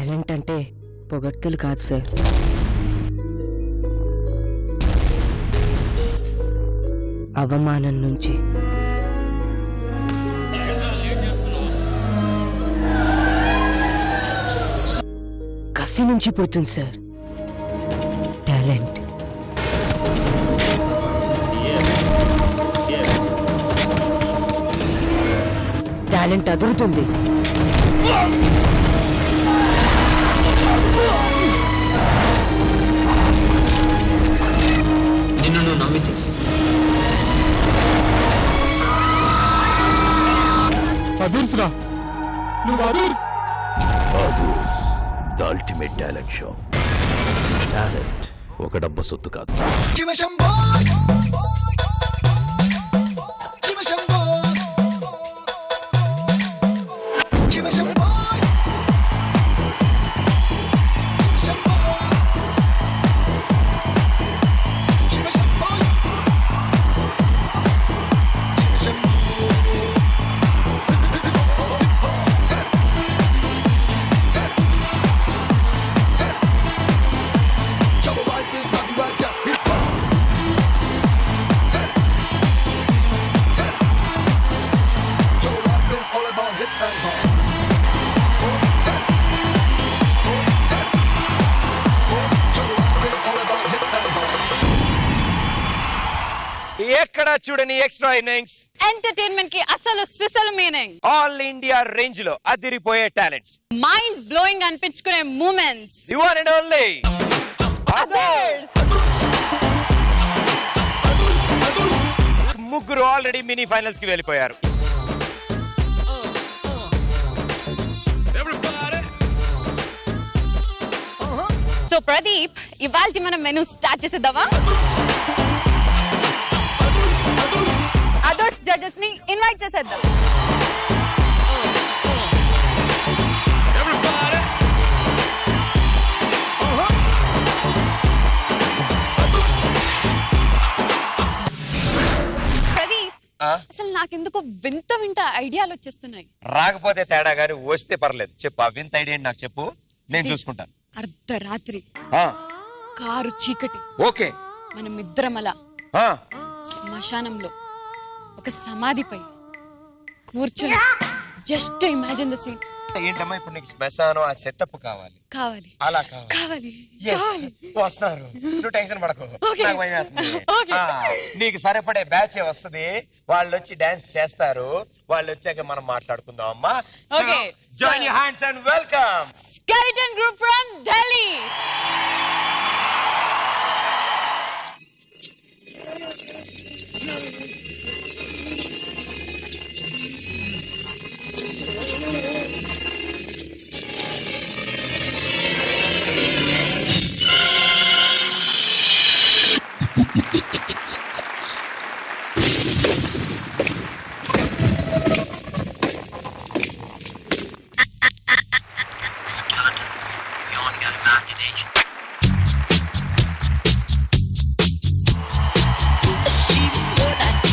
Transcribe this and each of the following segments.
Talent అంటే పొగడ్తలు కాదు సార్, అవమానం నుంచి కసి నుంచి పుడుతుంది సార్ టాలెంట్. టాలెంట్ అదురుతుంది. నిన్ను నువ్వు నమ్మితే అదుర్స్రా, నువ్వు అదుర్స్. The ultimate talent show. Talent ఒక డబ్బు సొత్తు కాదు. ఎక్కడ చూడని ఎక్స్ట్రా ఇన్నింగ్స్, ఎంటర్టైన్మెంట్ కి అసలు సిసలు మీనింగ్, ఆల్ ఇండియా రేంజ్ లో అదిరిపోయే టాలెంట్స్, మైండ్ బ్లోయింగ్ అనిపించుకునే moments, you are and only others. ముగ్గురు ఆల్రెడీ మినీ ఫైనల్స్ కి వెళ్ళిపోయారు. సో ప్రదీప్, ఇవాల్టి మనం మెనూ స్టార్ట్ చేసేద్దామా? అదర్స్ జడ్జెస్ ని ఇన్వైట్ చేసేద్దాం. ప్రదీప్, అసలు నాకెందుకో వింత వింత ఐడియాలు వచ్చేస్తున్నాయి. రాకపోతే తేడా గాని వస్తే పర్లేదు. చెప్పు, ఆ వింత ఐడియా నాకు చెప్పు, నేను చూసుకుంటాను. అర్ధరాత్రి, కారు చీకటి, ఓకే, మనమిద్దరం అలా శ్మశానంలో ఒక సమాధిపై కూర్చొని జస్ట్ ఇమాజిన్ ద సీన్. ఏంటమ్మా ఇప్పుడు నీకు శ్మశానం ఆ సెటప్ కావాలి? కావాలి. అలా కావాలి. వస్తున్నారు, నువ్వు టెన్షన్ పడకు, నాకు భయం వేస్తుంది. నీకు సరిపడే బ్యాచ్ వస్తుంది, వాళ్ళు వచ్చి డాన్స్ చేస్తారు, వాళ్ళు వచ్చాక మనం మాట్లాడుకుందాం అమ్మా. Join your hands and welcome Skeleton Group from Delhi. She's good at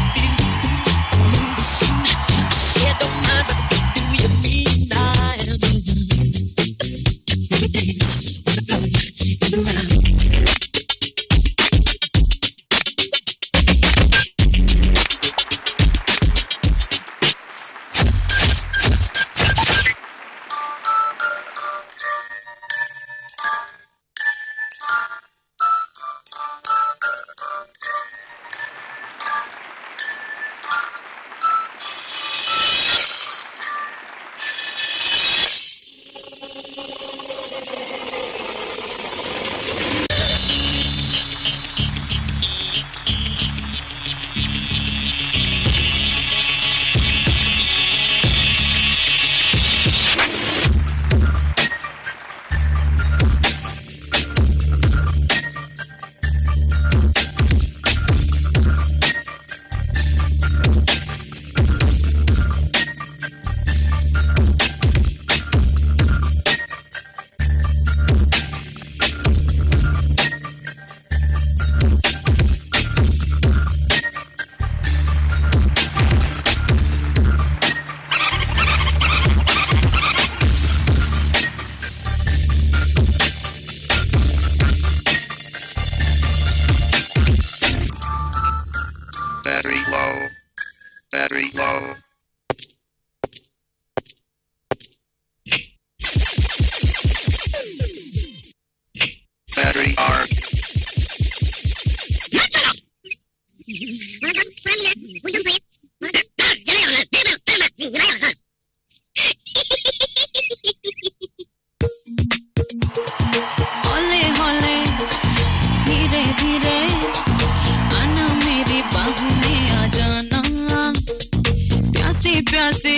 प्यासे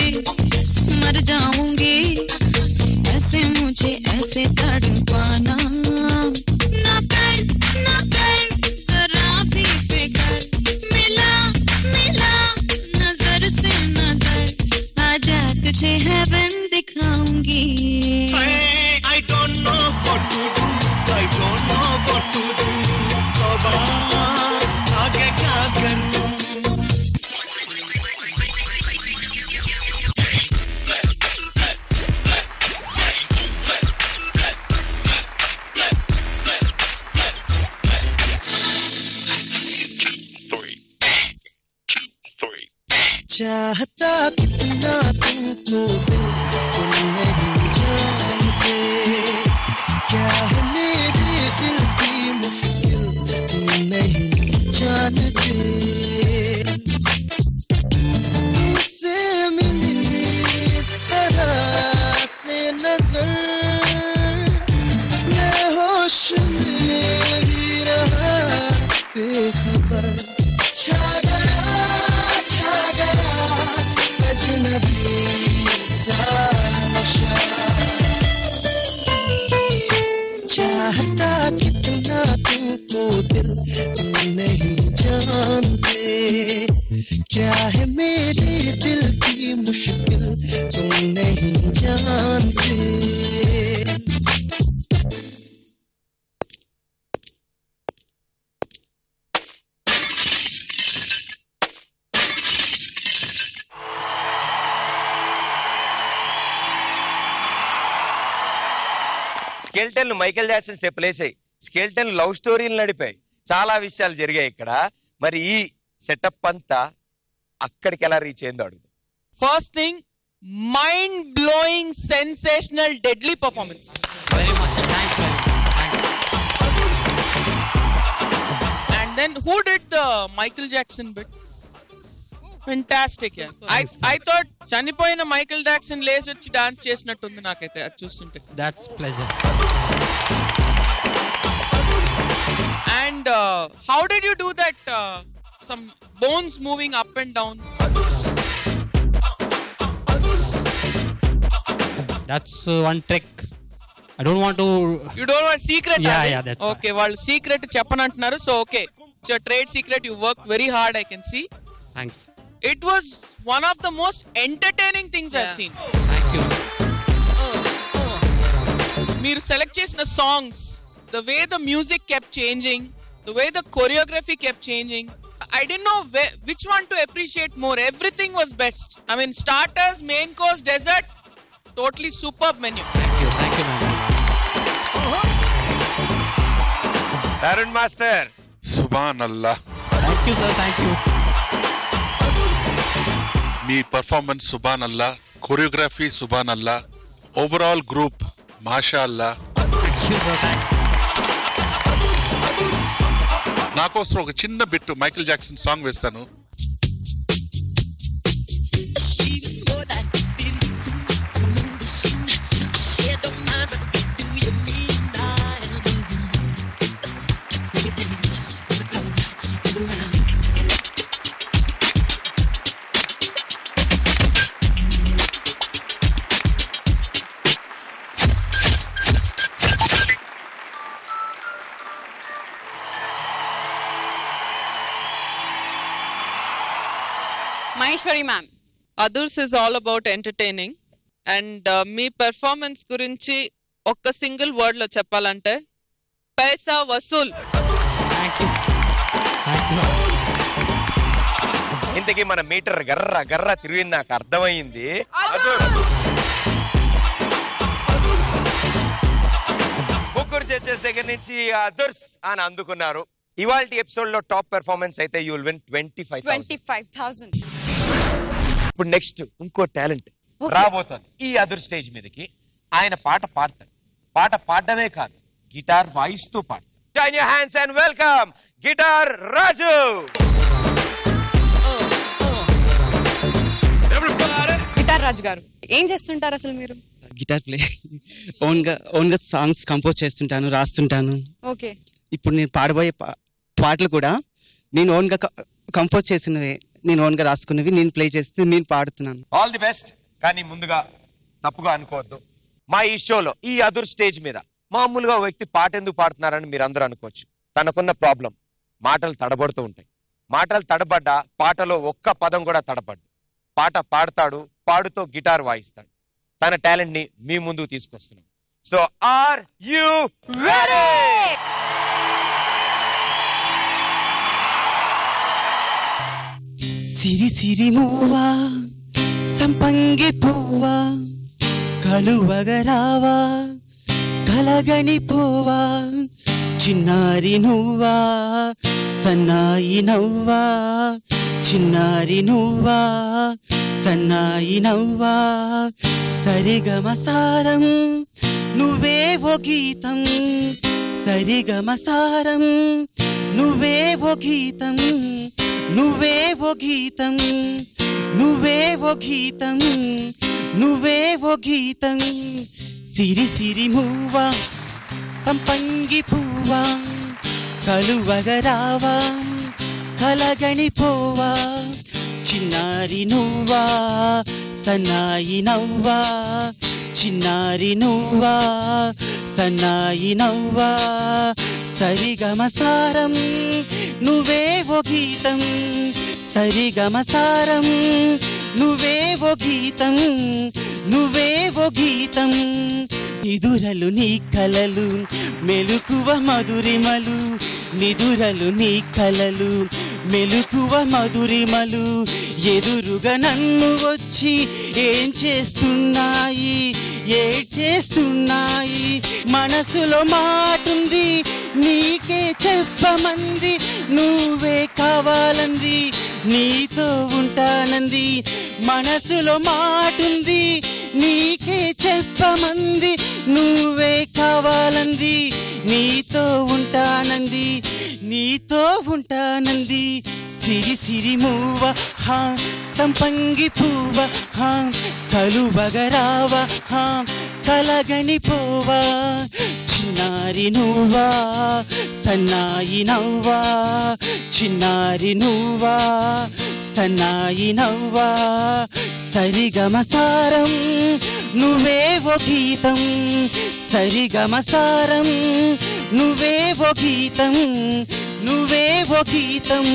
मर जाऊंगी ऐसे मुझे ऐसे तड़पाना ना कर जरा भी फिकर मिला नजर से नजर आजा तुझे हेवन दिखाऊंगी I don't know what to do I don't know what to do तौबा आगे क्या करूं चाहता कितना तुमको दिल तुम नहीं जानते क्या है मेरे दिल की मुश्किल तुम नहीं जानते तुमसे मिली इस तरह से नजर मैं होश में भी रहा बेखबर छा गया अजनबी सा नशा चाहता कितना तुमको दिल तुम नहीं जानते क्या है मेरे दिल की मुश्किल तुम नहीं जानते స్కెల్టన్ మైకేల్ జాక్సన్ స్టెప్ లేసాయి, స్కెల్టన్ లవ్ స్టోరీలు నడిపాయి, చాలా విషయాలు జరిగాయి ఇక్కడ. మరి ఈ సెటప్ అంతా అక్కడికి ఎలా రీచ్ అయిందో అడుగు. First thing, mind blowing sensational deadly performance. And then who did the Michael Jackson bit? Fantastic. I thought చనిపోయిన మైకేల్ జాక్సన్ లేచి వచ్చి డాన్స్ చేసినట్టుంది నాకైతే అది చూస్తుంటే. That's pleasure. And how did you do that? Some bones moving up and down. That's one trick. I don't want to. You don't want secret? Yeah, that's okay. Well, secret cheppanantunnaru. So okay, it's your trade secret. You worked very hard. I can see. Thanks. It was one of the most entertaining things I've seen. Thank you. Meer select chesina songs, the way the music kept changing, the way the choreography kept changing. I didn't know which one to appreciate more. Everything was best. I mean, starters, main course, dessert, totally superb menu. Thank you, man. Tarun Master. Subhanallah. Thank you, sir. Thank you. మీ performance సుబానల్లా, choreography సుబానల్లా, overall group మాషా అల్లా. నాకోసం ఒక చిన్న bit Michael Jackson song వేస్తాను. Maheshwari ma'am. Others is all about entertaining. And మీ పెర్ఫార్మెన్స్ గురించి ఒక్క సింగిల్ వర్డ్ లో చెప్పాలంటే పైసా వసూల్. ఇంతకీ మన మీటర్ గర్ర గర్ర తిరిగి నాకు అర్థమైంది. ముగ్గురు జడ్జెస్ దగ్గర నుంచి అదర్స్ అని అందుకున్నారు. ఇవాల్టి ఎపిసోడ్ లో టాప్ పెర్ఫార్మెన్స్ అయితే యూ విల్ విన్ 25,000. ఇప్పుడు నెక్స్ట్ ఇంకో టాలెంట్ రాబోతోంది ఈ అదర్ స్టేజ్ మీదకి. ఆయన పాట పాడతాడు, పాట పాడడమే కాదు గిటార్ వాయిస్తూ పాడతాడు. Join your hands and welcome guitar Raju. Guitar Raju garu ఏం చేస్తుంటారు అసలు మీరు? గిటార్ ప్లే ఓన్ గా సాంగ్స్ కంపోజ్ చేస్తుంటాను, రాస్తుంటాను. ఓకే. ఇప్పుడు నేను పాడబోయే పాటలు కూడా నేను ఓన్ గా కంపోజ్ చేసినవే. నేను ఓన్గా రాసుకున్నవి నేను ప్లే చేస్తే నేను పాడుతున్నాను. All the best. కానీ ముందుగా తప్పుగా అనుకోవద్దు, మా ఈ షోలో ఈ అదుర్ స్టేజ్ మీద మామూలుగా వ్యక్తి పాట ఎందుకు పాడుతున్నారని మీరు అందరూ అనుకోవచ్చు. తనకున్న ప్రాబ్లం మాటలు తడబడుతూ ఉంటాయి. మాటలు తడబడ్డా పాటలో ఒక్క పదం కూడా తడబడ్డు. పాట పాడతాడు, పాడుతో గిటార్ వాయిస్తాడు. తన టాలెంట్ ని మీ ముందుకు తీసుకొస్తున్నాం. So are you ready? సిరి సిరి మూవా సంపంగి పువ్వా కలువగరావా కలగని పోవా చిన్నారి నువ్వా సన్నాయి నవ్వా చిన్నారి నువ్వా సన్నాయి నవ్వా సరిగమసారం నువ్వేవో గీతం సరిగమసారం నువ్వేవో గీతం నువ్వేవో గీతం నువ్వేవో గీతం నువ్వేవో గీతం సిరి సిరి మూవా సంపంగి పువ్వా కలువగరావా కలగని పోవా చిన్నారి నువ్వా సన్నాయి నవ్వా చిన్నారి నువ్వా సన్నాయి నవ్వా సరిగమసారం నువ్వేవో గీతం సరిగమసారం నువ్వేవో గీతం నువ్వేవో గీతం నిదురలు నీ కలలు మెలుకువ మధురిమలు నిదురలు నీ కలలు మెలుకువ మధురిమలు ఎదురుగా నన్ను వచ్చి ఏం చేస్తున్నాయి చేస్తున్నాయి మనసులో మాటుంది నీకే చెప్పమంది నువ్వే కావాలంది నీతో ఉంటానంది మనసులో మాటుంది నీకే చెప్పమంది నువ్వే కావాలంది నీతో ఉంటానంది నీతో ఉంటానంది సిరి సిరి మూవ హా సంపంగి పువ్వ హా కలువగరావా హా కలగని పోవా చిన్నారి నువ్వా సన్నాయి నవ్వా చిన్నారి నువ్వా సన్నాయి నవ్వా సరిగమసారం నువ్వేవో గీతం సరిగమసారం నువ్వేవో గీతం నువ్వేవో గీతం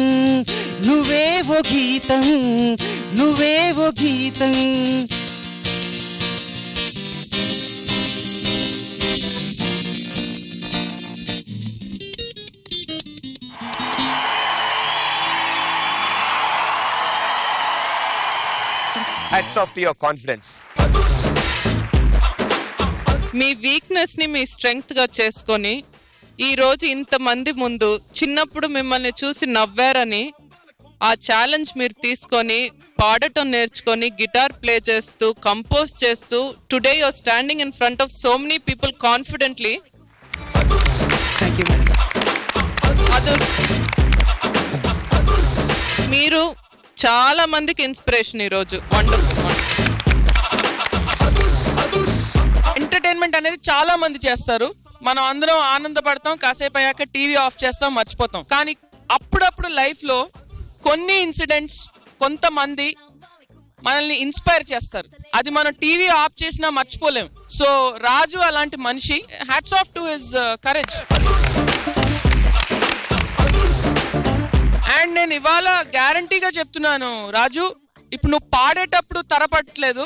నువ్వేవో గీతం నువ్వేవో గీతం Hats off to your confidence. Me weakness ని మీ స్ట్రెంగ్త్ గా చేసుకొని ఈ రోజు ఇంతమంది ముందు చిన్నప్పుడు మిమ్మల్ని చూసి నవ్వారని ఆ ఛాలెంజ్ మీరు తీసుకొని పాడటం నేర్చుకొని గిటార్ ప్లే చేస్తూ కంపోజ్ చేస్తూ today you are standing in front of so many people confidently. మీరు చాలా మందికి ఇన్స్పిరేషన్ ఈరోజు. వండర్ఫుల్. ఎంటర్టైన్మెంట్ అనేది చాలా మంది చేస్తారు, మనం అందరం ఆనందపడతాం, కాసేపు అయ్యాక టీవీ ఆఫ్ చేస్తాం, మర్చిపోతాం. కానీ అప్పుడప్పుడు లైఫ్ లో కొన్ని ఇన్సిడెంట్స్ కొంతమంది మనల్ని ఇన్స్పైర్ చేస్తారు, అది మనం టీవీ ఆఫ్ చేసినా మర్చిపోలేం. సో రాజు అలాంటి మనిషి. Hats off to his courage. And నేను ఇవాళ గ్యారంటీగా చెప్తున్నాను రాజు, ఇప్పుడు నువ్వు పాడేటప్పుడు తరపట్లేదు,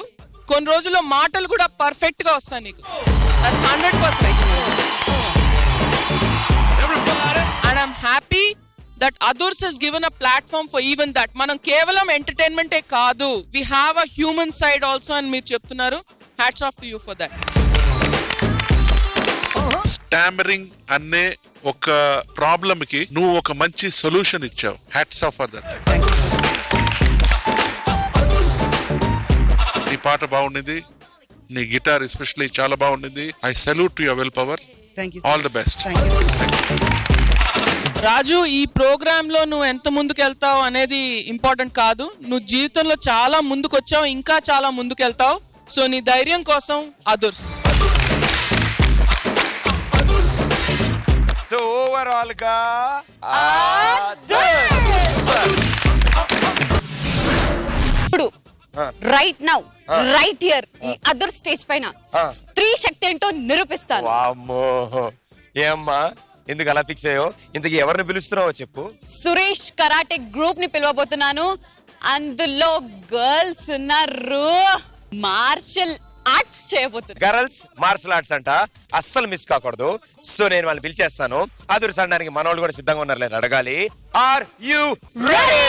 కొన్ని రోజుల్లో మాటలు కూడా పర్ఫెక్ట్ గా వస్తాయి నీకు. That's 100%. And I'm happy that Adurs has given a platform for even that. మనం కేవలం ఎంటర్టైన్మెంట్ కాదు, we have a human side also అని మీరు చెప్తున్నారు. Hats off to you for that. Stammering అనే ఒక ప్రాబ్లమ్ కి నువ్వు ఒక మంచి సొల్యూషన్ ఇచ్చావు. Hats off for that. నీ పాట బాగుండింది, నీ గిటార్ ఎస్పెషల్లీ చాలా బాగుండింది. I salute to your willpower. All the best. Raju, ఈ ప్రోగ్రామ్ లో నువ్వు ఎంత ముందుకు వెళ్తావు అనేది ఇంపార్టెంట్ కాదు, నువ్వు జీవితంలో చాలా ముందుకు వచ్చావు, ఇంకా చాలా ముందుకు వెళ్తావు. సో నీ ధైర్యం కోసం అదుర్స్. సో ఓవరాల్ గా ఇప్పుడు రైట్ నౌ రైట్ హియర్ ఈ అదర్ స్టేజ్ పైన స్త్రీ శక్తి ఏంటో నిరూపిస్తాను. వామ్మో ఏమ్మా ఎందుకు అలా ఫిక్స్ అయ్యో? ఇంతకీ ఎవరిని పిలుస్తున్నావో చెప్పు. సురేష్ కరాటే గ్రూప్ ని పిలవబోతున్నాను. అందులో గర్ల్స్ ఉన్నారు, మార్షల్ ఆర్ట్స్ చేయబోతున్నారు. గర్ల్స్ మార్షల్ ఆర్ట్స్ అంట, అస్సలు మిస్ కాకూడదు. సో నేను వాళ్ళని పిలిచేస్తాను. అదురు సడడానికి మనోళ్ళు కూడా సిద్ధంగా ఉన్నారు లేదు అడగాలి. Are you ready?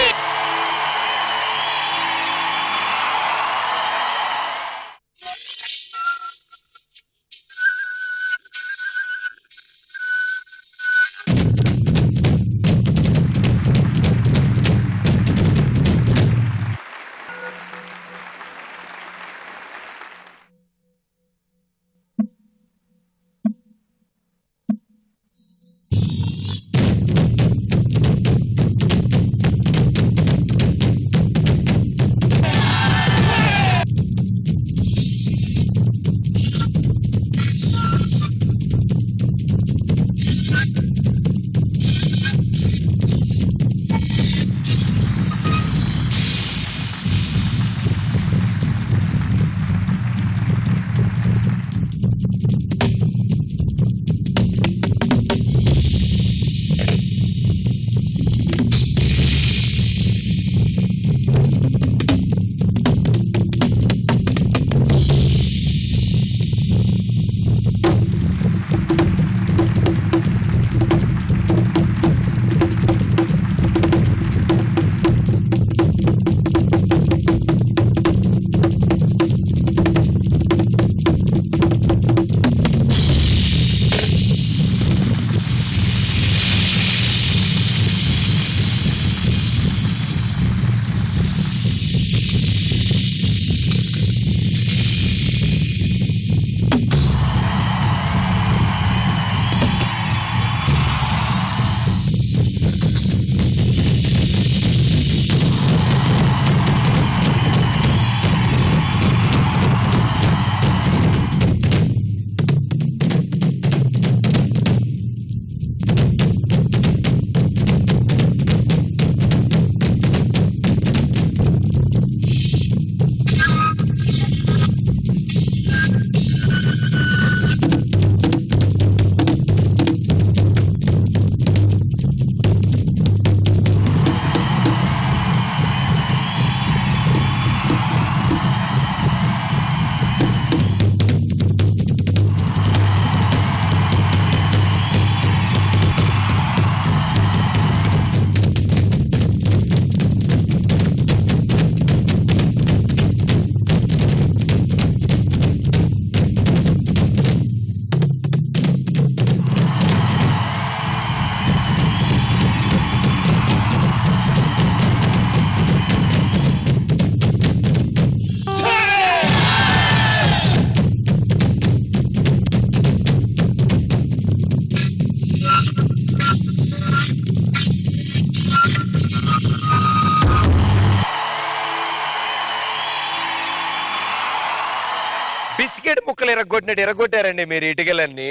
బిస్కెట్ ముక్కలు ఎరగొట్టినట్టు ఎరగొట్టారండి మీరు ఇటుకలన్నీ.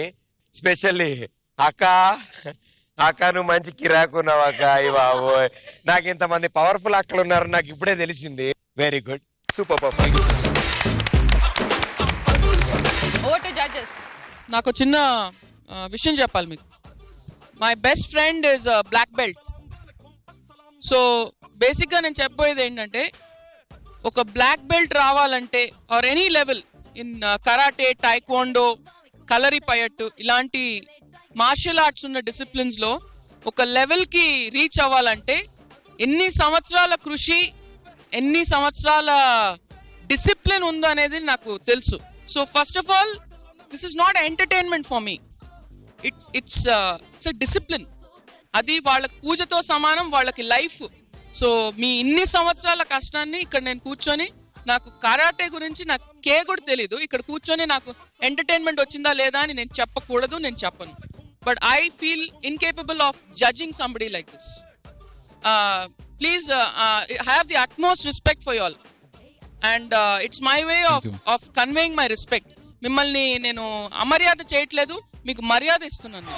స్పెషల్లీ అక్క నువ్వు మంచి కిరాకున్నావు అక్క. బాబు నాకు ఇంతమంది పవర్ఫుల్ అక్కలు ఉన్నారు నాకు ఇప్పుడే తెలిసింది. Very good, super performance. నాకు చిన్న విషయం చెప్పాలి మీకు. My best friend is black belt. So బేసిక్గా నేను చెప్పబోయేది ఏంటంటే, ఒక బ్లాక్ బెల్ట్ రావాలంటే or any level in karate, taekwondo, Kalaripayattu ఇలాంటి మార్షల్ ఆర్ట్స్ ఉన్న డిసిప్లిన్స్లో ఒక లెవెల్కి రీచ్ అవ్వాలంటే ఎన్ని సంవత్సరాల కృషి, ఎన్ని సంవత్సరాల డిసిప్లిన్ ఉందో అనేది నాకు తెలుసు. So first of all this is not entertainment for me, it's a discipline. అది వాళ్ళకి పూజతో సమానం, వాళ్ళకి లైఫ్. సో మీ ఇన్ని సంవత్సరాల కష్టాన్ని ఇక్కడ నేను కూర్చొని, నాకు కరాటే గురించి నాకు కూడా తెలీదు, ఇక్కడ కూర్చొని నాకు ఎంటర్టైన్మెంట్ వచ్చిందా లేదా అని నేను చెప్పకూడదు, నేను చెప్పను. But I feel incapable of judging somebody like this. Please have the utmost respect for you all, and it's my way of conveying my respect. మిమ్మల్ని నేను అమర్యాద చేయట్లేదు, మీకు మర్యాద ఇస్తున్నాను.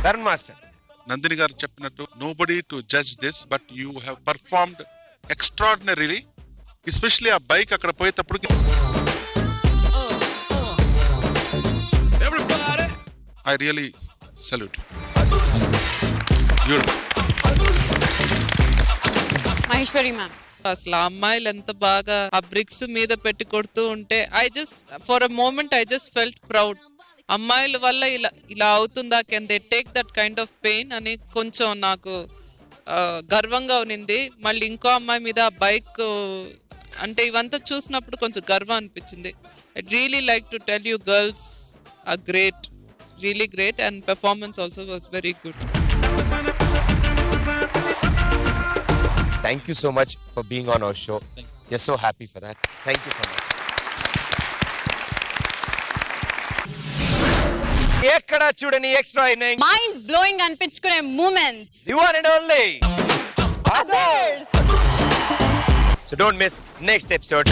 ధర్మ మాస్టర్, నందిని గారు చెప్పినట్టు nobody to judge this, but you have performed extraordinarily. Especially ఆ బైక్ అక్కడ పోయేటప్పుడు I really salute. Maheshwari ma'am, అసలు ఆ అమ్మాయిలు ఎంత బాగా ఆ బ్రిక్స్ మీద పెట్టి కొడుతూ ఉంటే I just for a moment I just felt proud. అమ్మాయిల వల్ల ఇలా అవుతుందా, can they take that kind of pain అని కొంచెం నాకు గర్వంగా ఉన్నింది. మళ్ళీ ఇంకో అమ్మాయి మీద బైక్ అంటే ఇవంతా చూసినప్పుడు కొంచెం గర్వం అనిపించింది. I really like to tell you girls are great, really great, and performance also was very good. Thank you so much for being on our show. We're so happy for that. Thank you so much. ఎక్కడ చూడని extra mind blowing అనిపించుకునే moments, the one and only others. So don't miss next episode.